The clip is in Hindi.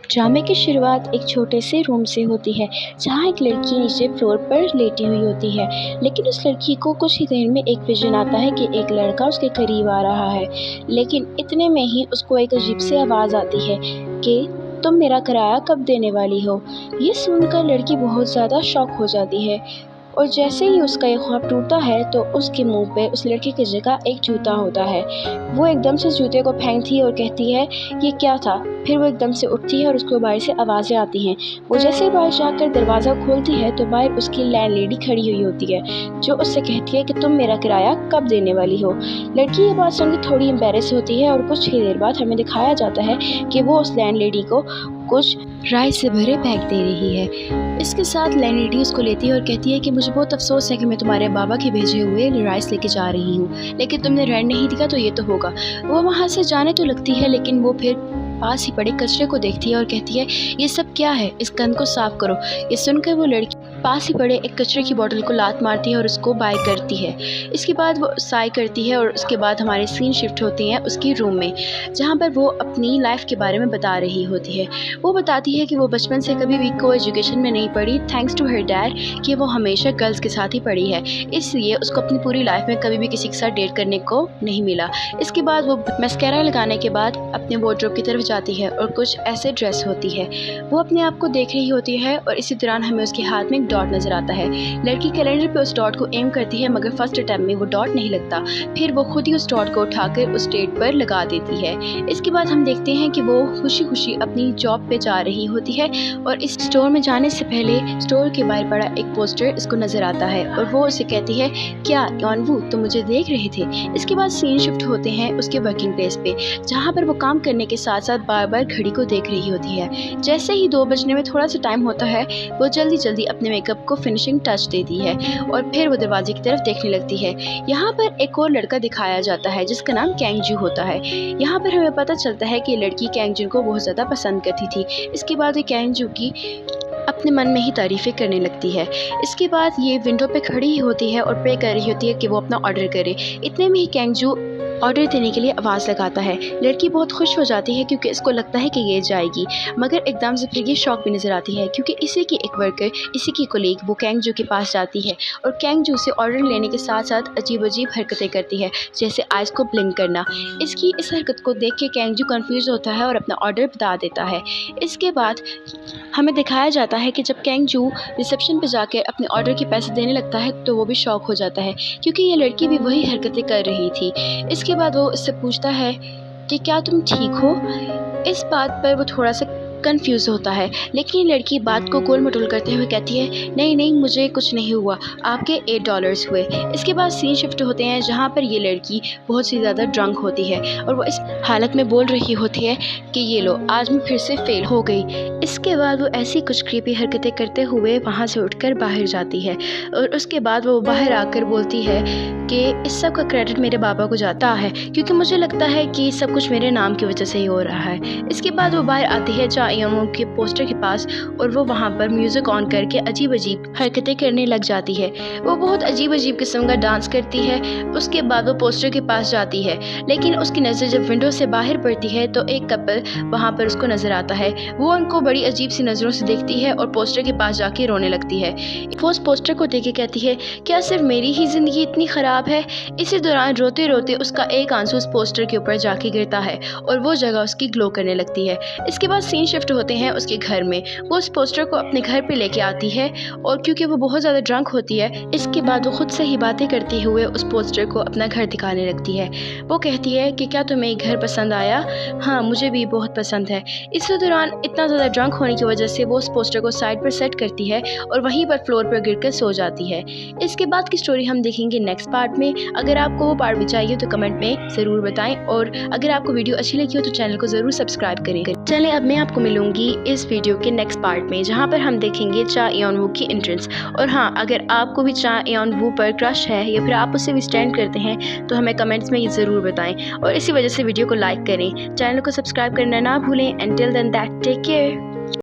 ड्रामे की शुरुआत एक छोटे से रूम से होती है जहाँ एक लड़की नीचे फ्लोर पर लेटी हुई होती है। लेकिन उस लड़की को कुछ ही देर में एक विजन आता है कि एक लड़का उसके करीब आ रहा है। लेकिन इतने में ही उसको एक अजीब सी आवाज़ आती है कि तुम मेरा किराया कब देने वाली हो। ये सुनकर लड़की बहुत ज़्यादा शॉक हो जाती है और जैसे ही उसका ये ख्वाब टूटता है तो उसके मुंह पे उस लड़की की जगह एक जूता होता है। वो एकदम से जूते को फेंकती है और कहती है ये क्या था। फिर वो एकदम से उठती है और उसको बाहर से आवाज़ें आती हैं। वो जैसे ही बाहर जाकर दरवाज़ा खोलती है तो बाहर उसकी लैंडलेडी खड़ी हुई होती है जो उससे कहती है कि तुम मेरा किराया कब देने वाली हो। लड़की ये बात सुनकर थोड़ी एम्बेरस होती है और कुछ ही देर बाद हमें दिखाया जाता है कि वो उस लैंडलेडी को कुछ राइस से भरे बैग दे रही है। इसके साथ लैंडलेडी उसको लेती है और कहती है कि मुझे बहुत अफसोस है कि मैं तुम्हारे बाबा के भेजे हुए राइस लेके जा रही हूँ, लेकिन तुमने रेंट नहीं दिया तो ये तो होगा। वो वहाँ से जाने तो लगती है लेकिन वो फिर पास ही पड़े कचरे को देखती है और कहती है ये सब क्या है, इस गंद को साफ करो। ये सुनकर वो लड़की पास ही पड़े एक कचरे की बोतल को लात मारती है और उसको बाय करती है। इसके बाद वो साई करती है और उसके बाद हमारे सीन शिफ्ट होते हैं उसकी रूम में जहाँ पर वो अपनी लाइफ के बारे में बता रही होती है। वो बताती है कि वो बचपन से कभी भी को एजुकेशन में नहीं पढ़ी, थैंक्स टू हर डैड कि वो हमेशा गर्ल्स के साथ ही पढ़ी है, इसलिए उसको अपनी पूरी लाइफ में कभी भी किसी के साथ डेट करने को नहीं मिला। इसके बाद वो मस्कारा लगाने के बाद अपने वार्डरोब की तरफ जाती है और कुछ ऐसे ड्रेस होती है। वो अपने आप को देख रही होती है और इसी दौरान हमें उसके हाथ में एक डॉट नजर आता है। लड़की कैलेंडर पे उस डॉट को एम करती है मगर फर्स्ट अटेम्प्ट में वो डॉट नहीं लगता। फिर वो खुद ही उस डॉट को उठाकर उस डेट पर लगा देती है। इसके बाद हम देखते हैं कि वो खुशी खुशी अपनी जॉब पे जा रही होती है और इस स्टोर में जाने से पहले स्टोर के बाहर पड़ा एक पोस्टर इसको नजर आता है और वो उसे कहती है क्या यॉनवू तुम मुझे देख रहे थे। इसके बाद सीन शिफ्ट होते हैं उसके वर्किंग प्लेस पे जहाँ पर वो काम करने के साथ साथ बार बार घड़ी को देख रही होती है। जैसे ही 2 बजने में थोड़ा सा टाइम होता है वो जल्दी जल्दी अपने मेकअप को फिनिशिंग टच देती है और फिर वो दरवाजे की तरफ देखने लगती है। यहाँ पर एक और लड़का दिखाया जाता है जिसका नाम कैंगजू होता है। यहाँ पर हमें पता चलता है कि लड़की कैंगजू को बहुत ज़्यादा पसंद करती थी। इसके बाद ये कैंगजू की अपने मन में ही तारीफ़ें करने लगती है। इसके बाद ये विंडो पे खड़ी ही होती है और प्रे कर रही होती है कि वो अपना ऑर्डर करे। इतने में ही कैंगजू ऑर्डर देने के लिए आवाज़ लगाता है। लड़की बहुत खुश हो जाती है क्योंकि इसको लगता है कि ये जाएगी, मगर एकदम से फिर ये शॉक भी नज़र आती है क्योंकि इसी की एक वर्कर, इसी की कोलीग वो कैंगजू के पास जाती है और कैंगजू से ऑर्डर लेने के साथ साथ अजीब अजीब हरकतें करती है जैसे आइज़ को ब्लिंक करना। इसकी इस हरकत को देख के कैंगजू कन्फ्यूज होता है और अपना ऑर्डर बता देता है। इसके बाद हमें दिखाया जाता है कि जब कैंगजू रिसेप्शन पे जाके अपने ऑर्डर के पैसे देने लगता है तो वो भी शॉक हो जाता है क्योंकि ये लड़की भी वही हरकतें कर रही थी। इसके बाद वो इससे पूछता है कि क्या तुम ठीक हो। इस बात पर वो थोड़ा सा कंफ्यूज होता है लेकिन ये लड़की बात को गोल मटोल करते हुए कहती है नहीं नहीं मुझे कुछ नहीं हुआ, आपके $8 हुए। इसके बाद सीन शिफ्ट होते हैं जहाँ पर ये लड़की बहुत सी ज़्यादा ड्रंक होती है और वो इस हालत में बोल रही होती है कि ये लो आज मैं फिर से फेल हो गई। इसके बाद वो ऐसी कुछ क्रीपी हरकतें करते हुए वहाँ से उठकर बाहर जाती है और उसके बाद वो बाहर आकर बोलती है कि इस सब का क्रेडिट मेरे बाबा को जाता है क्योंकि मुझे लगता है कि सब कुछ मेरे नाम की वजह से ही हो रहा है। इसके बाद वो बाहर आती है यमू के पोस्टर के पास और वो वहाँ पर म्यूज़िक ऑन करके अजीब अजीब हरकतें करने लग जाती है। वो बहुत अजीब अजीब किस्म का डांस करती है। उसके बाद वो पोस्टर के पास जाती है लेकिन उसकी नज़र जब विंडो से बाहर पड़ती है तो एक कपल वहाँ पर उसको नज़र आता है। वो उनको बड़ी अजीब सी नज़रों से देखती है और पोस्टर के पास जाके रोने लगती है। वो उस पोस्टर को देख के कहती है क्या सिर्फ मेरी ही ज़िंदगी इतनी ख़राब है। इसी दौरान रोते रोते उसका एक आंसू उस पोस्टर के ऊपर जाके गिरता है और वो जगह उसकी ग्लो करने लगती है। इसके बाद सीन शिफ्ट होते हैं उसके घर में। वो उस पोस्टर को अपने घर पे लेके आती है और क्योंकि वो बहुत ज़्यादा ड्रंक होती है इसके बाद वो खुद से ही बातें करते हुए उस पोस्टर को अपना घर दिखाने लगती है। वो कहती है कि क्या तुम्हें घर पसंद आया। हाँ मुझे भी बहुत पसंद है। इसी दौरान इतना ज़्यादा ड्रंक होने की वजह से वो उस पोस्टर को साइड पर सेट करती है और वहीं पर फ्लोर पर गिरकर सो जाती है। इसके बाद की स्टोरी हम देखेंगे नेक्स्ट पार्ट में। अगर आपको वो पार्ट भी चाहिए तो कमेंट में ज़रूर बताएं और अगर आपको वीडियो अच्छी लगी हो तो चैनल को ज़रूर सब्सक्राइब करें। चलें अब मैं आपको मिलूंगी इस वीडियो के नेक्स्ट पार्ट में जहाँ पर हम देखेंगे चा यॉनवू की एंट्रेंस। और हाँ अगर आपको भी चा यॉनवू पर क्रश है या फिर आप उससे भी स्टैंड करते हैं तो हमें कमेंट्स में ये ज़रूर बताएं और इसी वजह से वीडियो को लाइक करें, चैनल को सब्सक्राइब करना ना भूलें। Until then that take care.